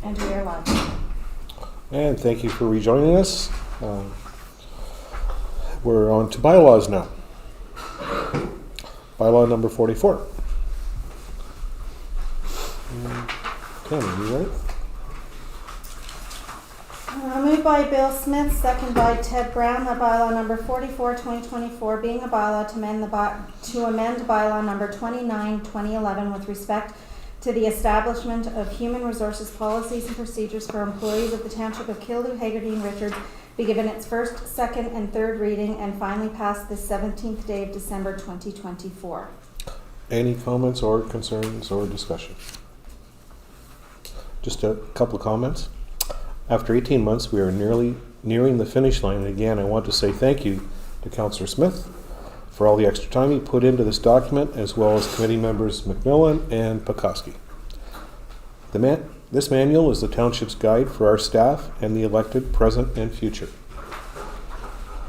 And we are live. And thank you for rejoining us. We're on to bylaws now. Bylaw number 44. Tammy, you ready? Moved by Bill Smith, second by Ted Brown, that bylaw number 44, 2024, being a bylaw to amend bylaw number 29, 2011 with respect to the establishment of human resources policies and procedures for employees of the Township of Killdew, Haggerty, and Richards be given its first, second, and third reading and finally passed this 17th day of December 2024. Any comments or concerns or discussion? Just a couple of comments. After 18 months, we are nearing the finish line. And again, I want to say thank you to Councillor Smith for all the extra time he put into this document, as well as committee members McMillan and Pekoski. This manual is the township's guide for our staff and the elected, present and future.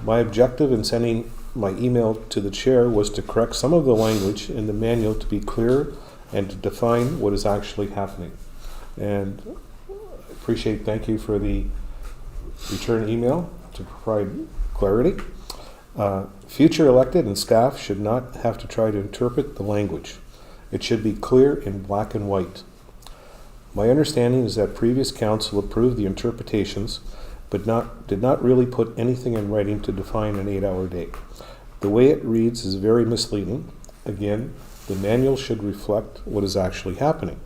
My objective in sending my email to the chair was to correct some of the language in the manual to be clear and to define what is actually happening. And I appreciate, thank you for the return email to provide clarity. Future elected and staff should not have to try to interpret the language. It should be clear in black and white. My understanding is that previous council approved the interpretations, but did not really put anything in writing to define an 8-hour day. The way it reads is very misleading. Again, the manual should reflect what is actually happening.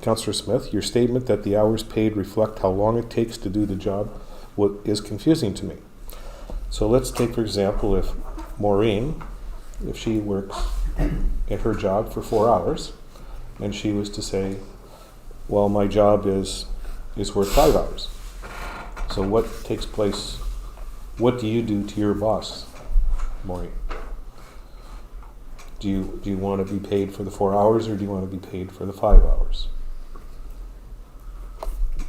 Councillor Smith, your statement that the hours paid reflect how long it takes to do the job is confusing to me. So let's take, for example, if Maureen, if she works at her job for 4 hours, and she was to say, well, my job is worth 5 hours. So what takes place, what do you do to your boss, Maureen? Do you want to be paid for the 4 hours, or do you want to be paid for the 5 hours?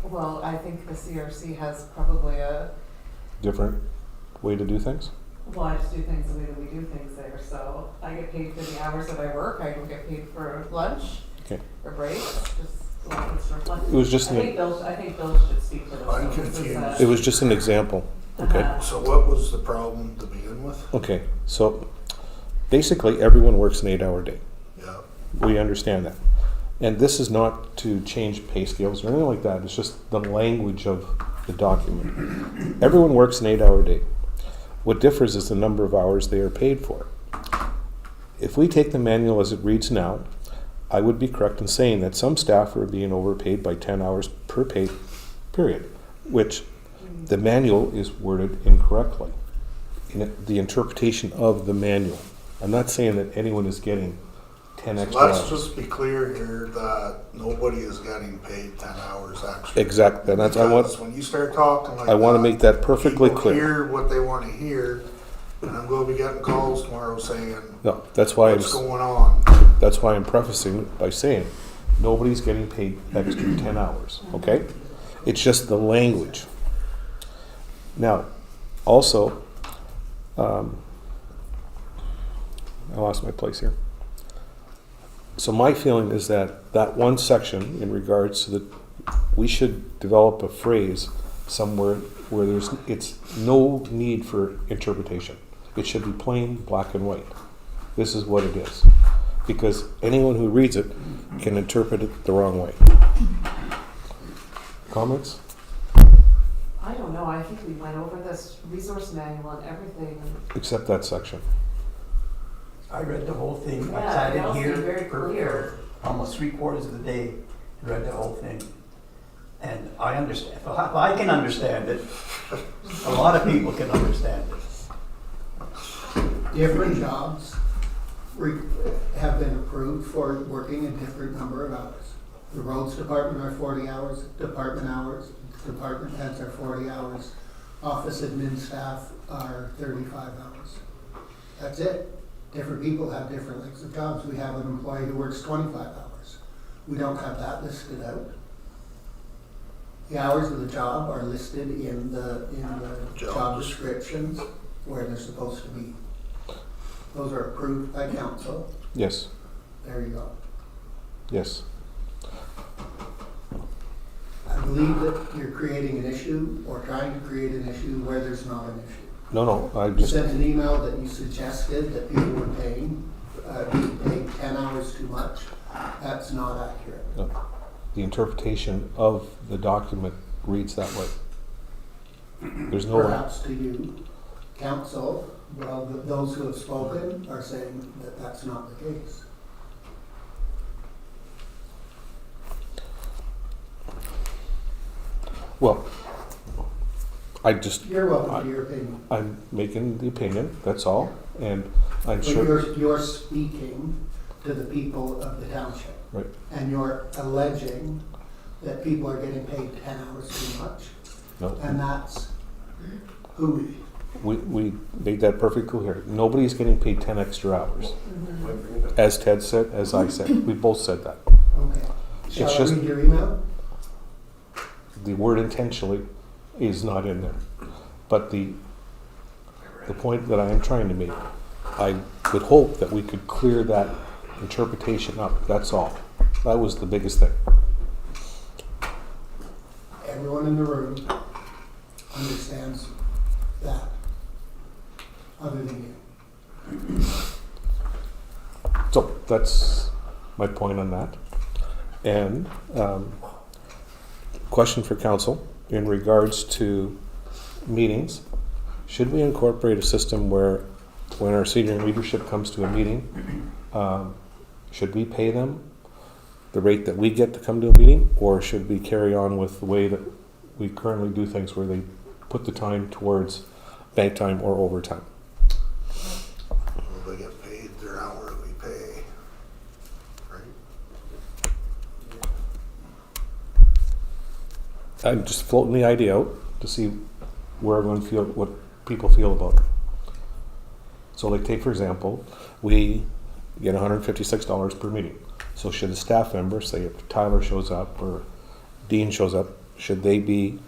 Well, I think the CRC has probably a... Different way to do things? Well, I just do things the way that we do things there. So I get paid for the hours that I work. I don't get paid for lunch or breaks. Just like it's reflected. It was just I think Bill should speak to this. I'm So this is, confused. It was just an example. Okay. So what was the problem to begin with? Okay. So basically, everyone works an 8-hour day. Yeah. We understand that. And this is not to change pay scales or anything like that. It's just the language of the document. Everyone works an 8-hour day. What differs is the number of hours they are paid for. If we take the manual as it reads now, I would be correct in saying that some staff are being overpaid by 10 hours per pay period, which the manual is worded incorrectly in the interpretation of the manual. I'm not saying that anyone is getting 10 So extra let's hours. just be clear here that nobody is getting paid 10 hours actually. Exactly. And that's Because when you start talking like I want to that, make that perfectly people clear. hear what they want to hear, and I'm going to be getting calls tomorrow saying, No, that's why what's going on? That's why I'm prefacing it by saying nobody's getting paid extra 10 hours, okay? It's just the language. Now, also, I lost my place here. So my feeling is that one section in regards to we should develop a phrase somewhere where it's no need for interpretation. It should be plain black and white. This is what it is. Because anyone who reads it can interpret it the wrong way. Comments? I don't know. I think we went over this resource manual and everything. Except that section. I read the whole thing. Yeah, I sat it all in here seemed very for clear. almost 3/4 of the day, read the whole thing. And I understand, if I can understand it, a lot of people can understand it. Different jobs have been approved for working a different number of hours. The roads department are 40 hours, department heads are 40 hours, office admin staff are 35 hours. That's it. Different people have different lengths of jobs. We have an employee who works 25 hours. We don't have that listed out. The hours of the job are listed in the job descriptions where they're supposed to be. Those are approved by council. Yes. There you go. Yes. believe that you're creating an issue or trying to create an issue where there's not an issue. No, I You just, sent an email that you suggested that people were being paid 10 hours too much. That's not accurate. the interpretation of the document reads that way. There's no, Perhaps to you, council, well, those who have spoken are saying that that's not the case. well, I just, You're welcome to your opinion. I'm making the opinion, that's all, and I'm But sure, you're speaking to the people of the township. Right. And you're alleging that people are getting paid 10 hours too much. no, And that's who, we made that perfectly clear. Nobody's getting paid 10 extra hours. As Ted said, as I said, we both said that. okay. Shall I just- read your email? The word intentionally is not in there. But the point that I am trying to make, I would hope that we could clear that interpretation up, that's all. That was the biggest thing. Everyone in the room understands that, other than you. So that's my point on that. And question for council in regards to meetings. Should we incorporate a system where when our senior leadership comes to a meeting, should we pay them the rate that we get to come to a meeting? Or should we carry on with the way that we currently do things where they put the time towards bank time or overtime? Well, they get paid their hourly pay, right? I'm just floating the idea out to see where everyone feel, what people feel about it. So like take for example, we get $156 per meeting. So should a staff member, say if Tyler shows up or Dean shows up, should they be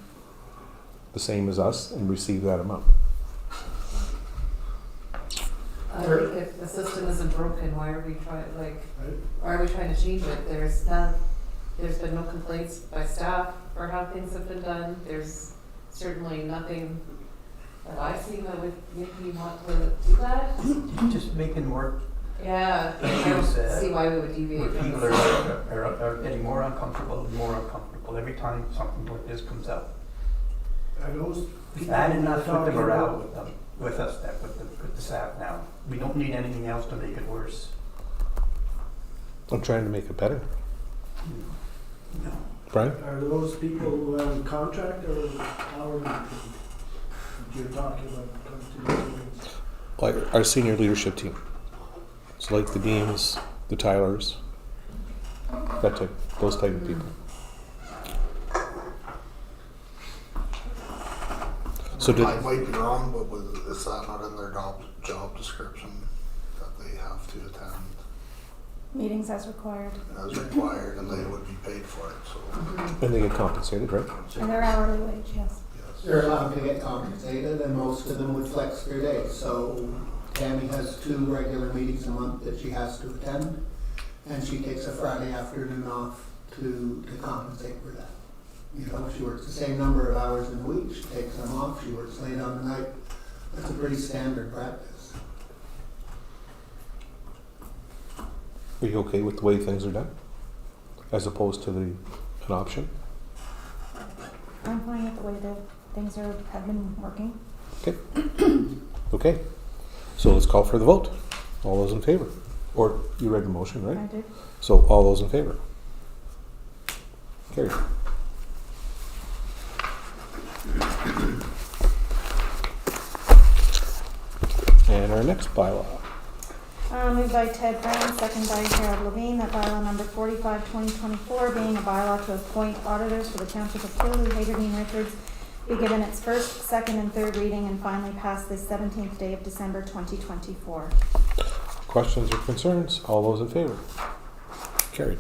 the same as us and receive that amount? I think if the system isn't broken, why are we trying to change it? There's been no complaints by staff for how things have been done. There's certainly nothing that I've seen that would make me want to do that. Just making more, Yeah, I don't see why we would deviate from people this. are getting more uncomfortable and more uncomfortable every time something like this comes out. Are those It's people bad you're enough with the talking morale about? with them, with us, that with the staff now. We don't need anything else to make it worse. I'm trying to make it better. No. Brian? Are those people who have a contract or hourly that you're talking about when it comes to these meetings? Like our senior leadership team. So like the Deans, the Tylers, that type, those type of people. So did, I might be wrong, but is that not in their job description that they have to attend Meetings as required. as required and they would be paid for it, so, and they get compensated, right? And their hourly wage, yes. yes. They're allowed to get compensated, and most of them would flex their days. So Tammy has 2 regular meetings a month that she has to attend, and she takes a Friday afternoon off to compensate for that. You know, she works the same number of hours in a week, she takes them off, she works late on the night. That's a pretty standard practice. Are you okay with the way things are done? As opposed to an option? I'm fine with the way that things have been working. Okay. So let's call for the vote. All those in favor? Or you read the motion, right? I did. So all those in favor? Carried. And our next bylaw. Moved by Ted Brown, second by Harold Levine, that bylaw number 45/2024, being a bylaw to appoint auditors for the Township of Killy, Hagerdean Richards, be given its first, second, and third reading and finally passed this 17th day of December 2024. Questions or concerns? All those in favor? Carried.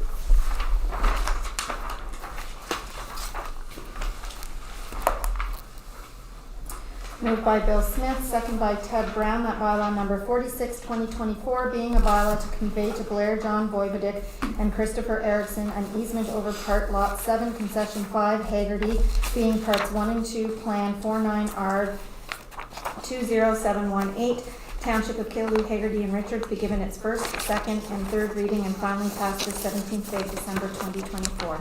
Moved by Bill Smith, second by Ted Brown, that bylaw number 46, 2024, being a bylaw to convey to Blair John Voivodit and Christopher Erickson an easement over part lot 7, concession 5, Hagerty, being parts 1 and 2, plan 49R 20718, Township of Killaloe, Hagerty, and Richards, be given its first, second, and third reading and finally passed this 17th day of December 2024.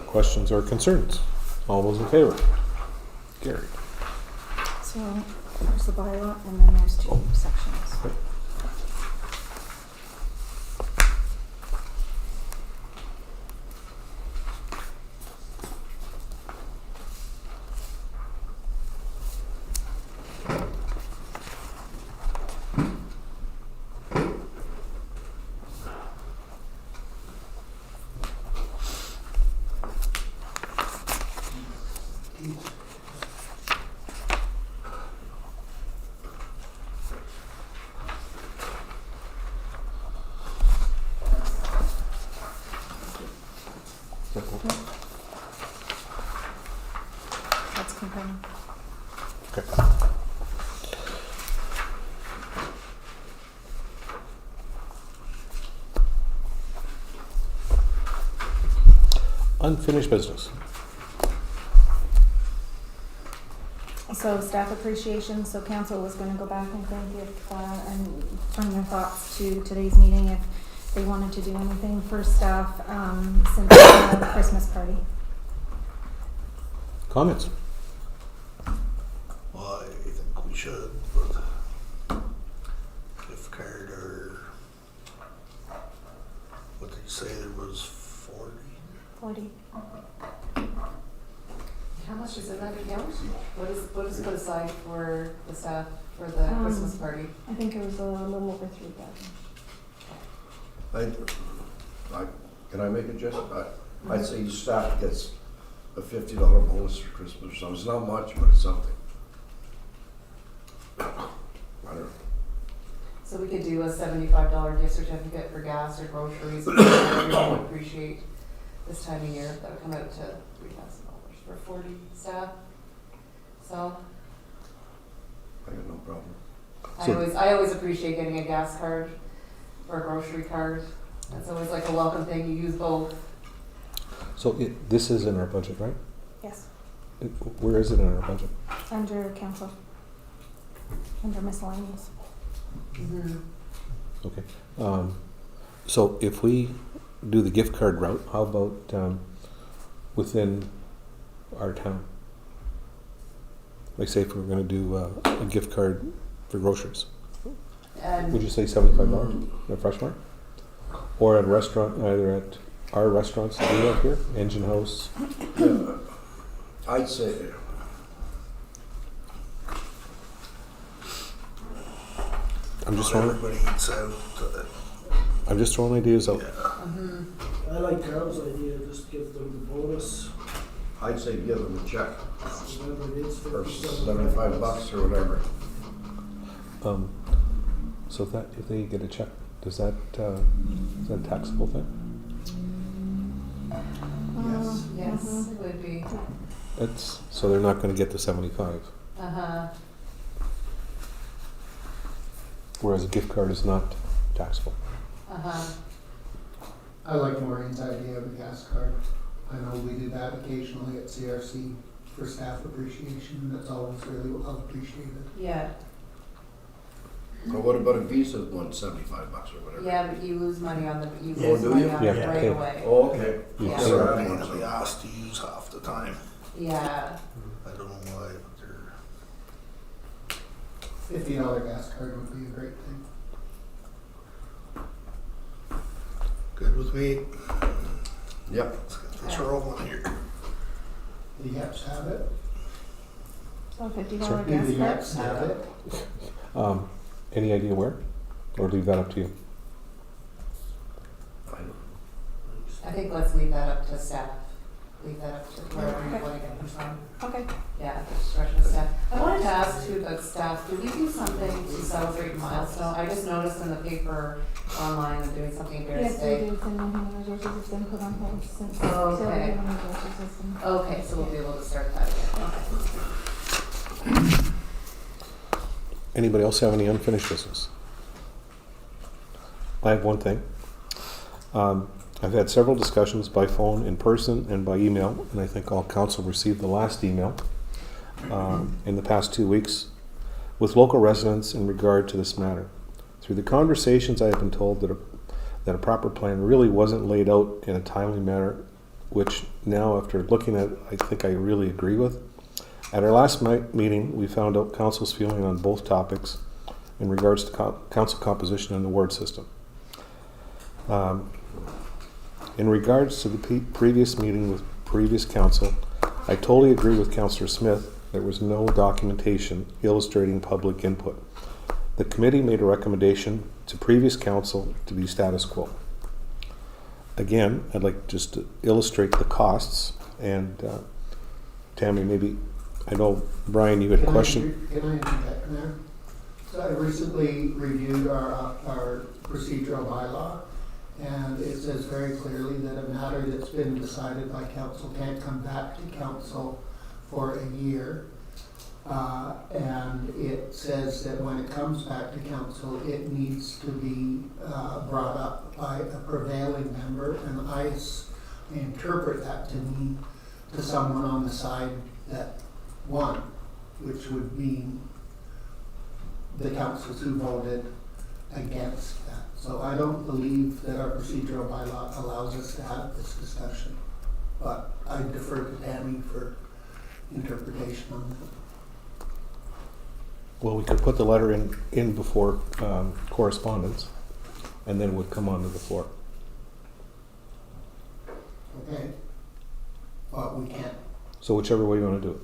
Questions or concerns? All those in favor? Carried. So there's the bylaw, and then there's two sections. That's confirmed. Okay. Unfinished business. So staff appreciation, so council was gonna go back and think if, and bring their thoughts to today's meeting if they wanted to do anything for staff, since the Christmas party. Comments? Well, I think we should, but gift card or what did you say there was 40? 40. How much is in that account? What is put aside for the staff for the Christmas party? I think it was a little over 3,000. Can I make a suggestion? I'd say your staff gets a $50 bonus for Christmas, so it's not much, but it's something. I don't know. So we could do a $75 gift certificate for gas or groceries. Everyone would appreciate this time of year. That would come out to $3,000 for 40 staff. So I got no problem. I always appreciate getting a gas card or a grocery card. That's always like a welcome thing. You use both. So this is in our budget, right? Yes, Where is it in our budget? under council, under miscellaneous. Mm-hmm. Okay. So if we do the gift card route, how about within our town? Like say if we were going to do a gift card for groceries, And would you say $75 at Fresh Mart? Or at a restaurant, either at our restaurants that we have here, Engine House? Yeah, I'd say, I'm just Not throwing. everybody eats out. I'm just throwing ideas out. Yeah. mm-hmm. I like Carol's idea, just give them the bonus, I'd say give them a check whatever it is, for 50, $75 or whatever. So if they get a check, is that a taxable thing? Yes. Yes, it would be. So they're not going to get the 75, Uh-huh. whereas a gift card is not taxable. Uh-huh. I like Maureen's idea of a gas card. I know we do that occasionally at CRC for staff appreciation. That's always really well appreciated. Yeah. But what about a Visa one, $75 or whatever? Yeah, but you lose money on the Oh, lose do money you? on Yeah, it right okay. away. Oh, okay. Yeah. So Yeah. I mean, to be asked to use half the time. Yeah. I don't know why, but they're. $50 gas card would be a great thing. Good with me. Yep. Let's get this rolling here. The Yeps have it. So $50 Sure. Do gas the card. Yeps have it? Any idea where? Or leave that up to you? I think let's leave that up to staff. Leave that up to wherever you Okay. want to get them from. Okay. Yeah, the discretion of staff. I wanted to ask too about staff, do we do something to celebrate milestone? I just noticed in the paper online, I'm doing something Bears Yes, we Day. do, it's in the human resources, it's been put on hold since. Oh, so okay. human resources system. Okay, so we'll be able to start that again. Okay. Anybody else have any unfinished business? I have one thing. I've had several discussions by phone, in person, and by email, and I think all council received the last email in the past 2 weeks with local residents in regard to this matter. Through the conversations, I have been told that a proper plan really wasn't laid out in a timely manner, which now, after looking at it, I think I really agree with. At our last meeting, we found out council's feeling on both topics in regards to council composition and the ward system. In regards to the previous meeting with previous council, I totally agree with Councillor Smith. There was no documentation illustrating public input. The committee made a recommendation to previous council to be status quo. Again, I'd like just to illustrate the costs, and Tammy, maybe, I know, Brian, you had a question. Can I interject there? So I recently reviewed our procedural bylaw, and it says very clearly that a matter that's been decided by council can't come back to council for a year. And it says that when it comes back to council, it needs to be brought up by a prevailing member, and I interpret that to mean to someone on the side that won, which would mean the councils who voted against that. So I don't believe that our procedural bylaw allows us to have this discussion, but I defer to Tammy for interpretation on that. Well, we could put the letter in before correspondence, and then it would come onto the floor. Okay? But we can't. So whichever way you want to do it.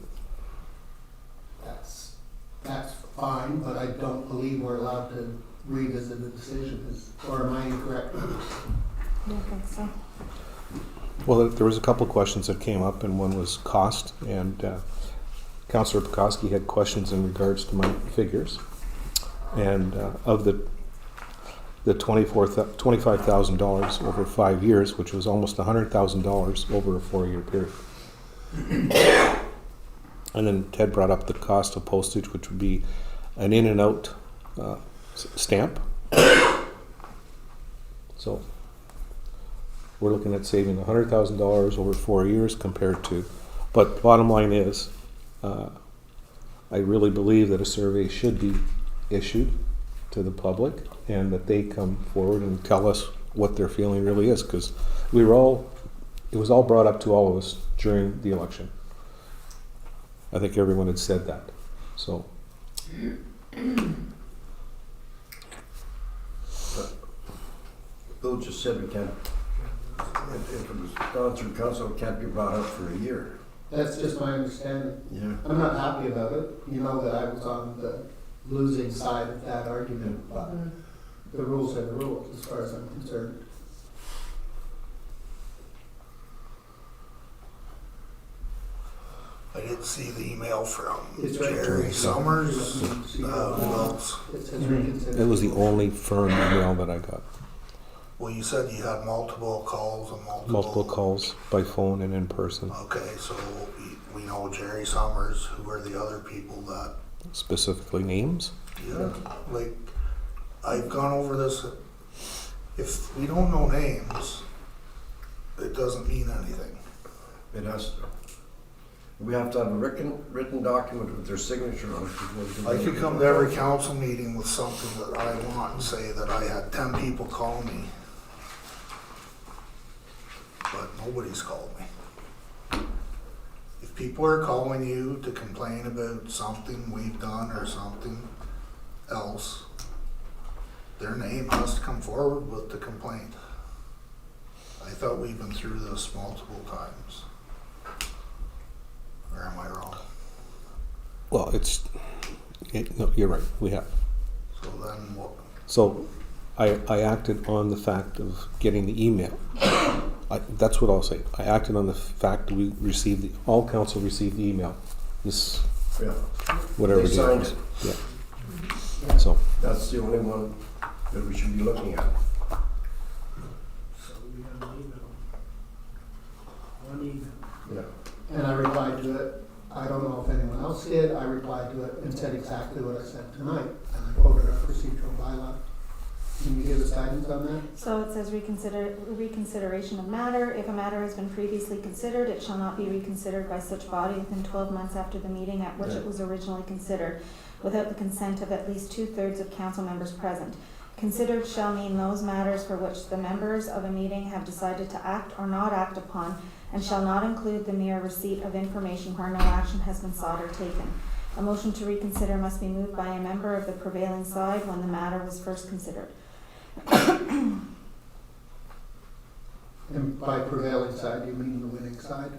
That's fine, but I don't believe we're allowed to revisit the decision, or am I incorrect? I don't think so. Well, there was a couple of questions that came up, and one was cost, and Councillor Pekoski had questions in regards to my figures. And of the $25,000 over 5 years, which was almost $100,000 over a 4-year period. And then Ted brought up the cost of postage, which would be an in and out stamp. So we're looking at saving $100,000 over 4 years compared to, but bottom line is, I really believe that a survey should be issued to the public, and that they come forward and tell us what their feeling really is, because it was all brought up to all of us during the election. I think everyone had said that. So Bill just said we can't, if it was gone through council, it can't be brought up for a year. That's just my understanding. Yeah. I'm not happy about it. You know that I was on the losing side of that argument, but the rules are the rules as far as I'm concerned. I did see the email from It's right there. Jerry Summers. Who Well, else? it says reconsider. it was the only firm email that I got. Well, you said you had multiple calls and Multiple calls by phone and in person, Okay, so we know Jerry Summers. Who are the other people that? specifically names. Yeah, like I've gone over this. If we don't know names, it doesn't mean anything. It has to. We have to have a written document with their signature on it before we can. I could come to every council meeting with something that I want and say that I had 10 people call me, but nobody's called me. If people are calling you to complain about something we've done or something else, their name has to come forward with the complaint. I thought we've been through this multiple times. Or am I wrong? Well, no, you're right, we have. So then what? So I acted on the fact of getting the email. That's what I'll say. I acted on the fact that we received, all council received the email. This, Yeah, whatever they it signed is. it. Yeah. So, That's the only one that we should be looking at. So we have an email. One email. Yeah. And I replied to it. I don't know if anyone else did. I replied to it and said exactly what I said tonight. on that? So it says reconsideration of matter. If a matter has been previously considered, it shall not be reconsidered by such body within 12 months after the meeting at which it was originally considered, without the consent of at least 2/3 of council members present. Considered shall mean those matters for which the members of a meeting have decided to act or not act upon, and shall not include the mere receipt of information where no action has been sought or taken. A motion to reconsider must be moved by a member of the prevailing side when the matter was first considered. And by prevailing side, you mean the winning side?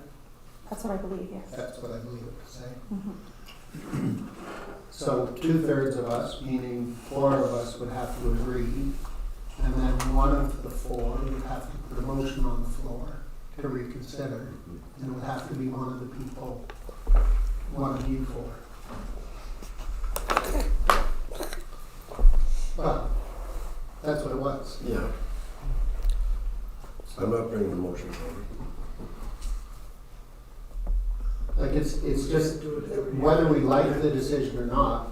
That's what I believe, yes. That's what I believe it to say. Mhm. So 2/3 of us, meaning 4 of us, would have to agree, and then one of the 4 would have to put a motion on the floor to reconsider, and it would have to be one of the people, one of you 4. Well, that's what it was. Yeah. I'm not bringing the motion forward. Like, it's just whether we like the decision or not,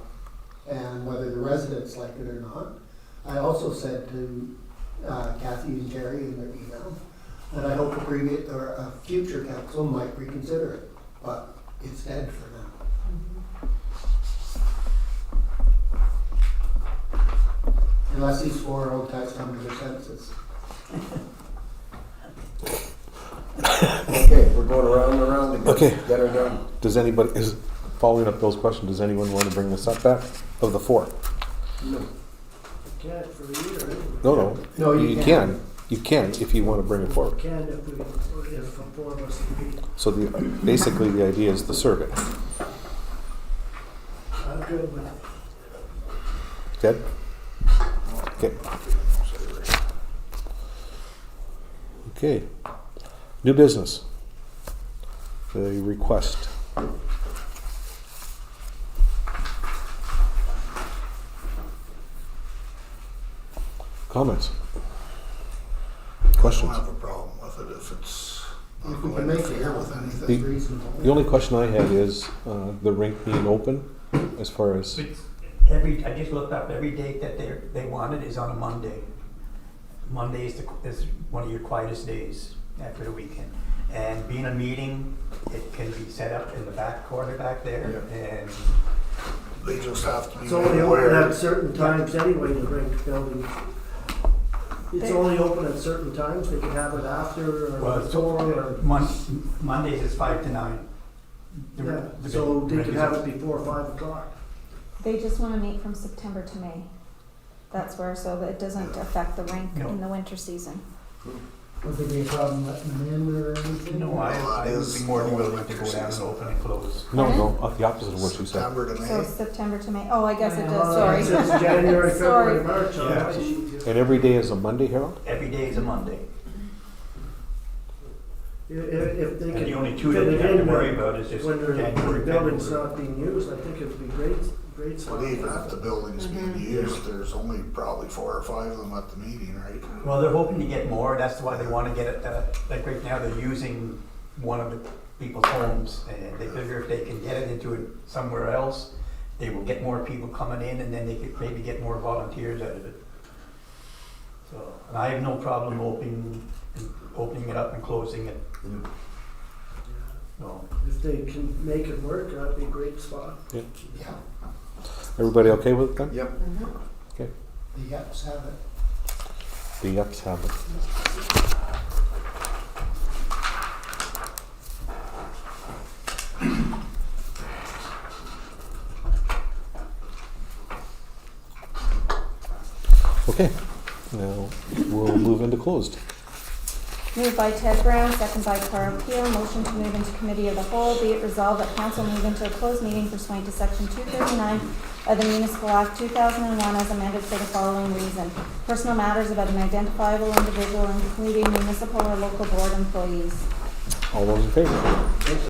and whether the residents like it or not. I also said to Kathy and Jerry in their email that I hope a previous or a future council might reconsider it, but it's dead for now. Unless these 4 old guys come to their senses. Okay, we're going around and around again. Okay. Get her done. Does anybody, following up Bill's question, does anyone want to bring this up back of the 4? No. Can't for a year, anyway. No, No, you you can't. can. You can if you want to bring it forward. Can if 4 of us agree. So basically the idea is the survey. I'm good with it. Ted? Okay. Okay. New business. The request. Comments? I Questions? don't have a problem with it if it's not If we going can to make it interfere happen, with it's anything. reasonable. The only question I had is the rink being open as far as, I just looked up, every date that they wanted is on a Monday. Monday is one of your quietest days after the weekend. And being a meeting, it can be set up in the back corner back there, and They just have to be It's only open aware. at certain times anyway, the rink building. It's They- only open at certain times, they can have it after well, or before or, Mondays is 5 to 9. The- yeah, the so big they rink can is have open. it before 5 o'clock. They just want to meet from September to May. That's where, so that it doesn't affect the rink No. in the winter season. Would there be a problem letting them in or anything? No, I would be more than willing to go down and open and close. no, the opposite of what you said. September to So May. September to May, oh, I guess it It does, sorry. says January, Sorry. February, March on Yeah. my sheet here. And every day is a Monday, Harold? Every day is a Monday. If they And could the only 2 fit that you it have to in worry about is just when the January, building's February. not being used, I think it'd be great spot. But even if the building's being Mhm. used, there's only probably 4 or 5 of them at the meeting, right? Well, they're hoping to get more, that's why they want to get it, like right now, they're using one of the people's homes, and they figure if they can get it into it somewhere else, they will get more people coming in, and then they could maybe get more volunteers out of it. So, and I have no problem opening it up and closing it, Yeah. so. If they can make it work, that'd be a great spot. Yeah. Everybody okay with it then? Yep. The Yeps have it. The yucks have it. Okay, now we'll move into closed. Moved by Ted Brown, second by Carl Peel, motion to move into committee of the whole, be it resolved that council move into a closed meeting pursuant to section 239 of the Municipal Act 2001 as amended for the following reason. Personal matters about an identifiable individual, including municipal or local board employees. All those in favor?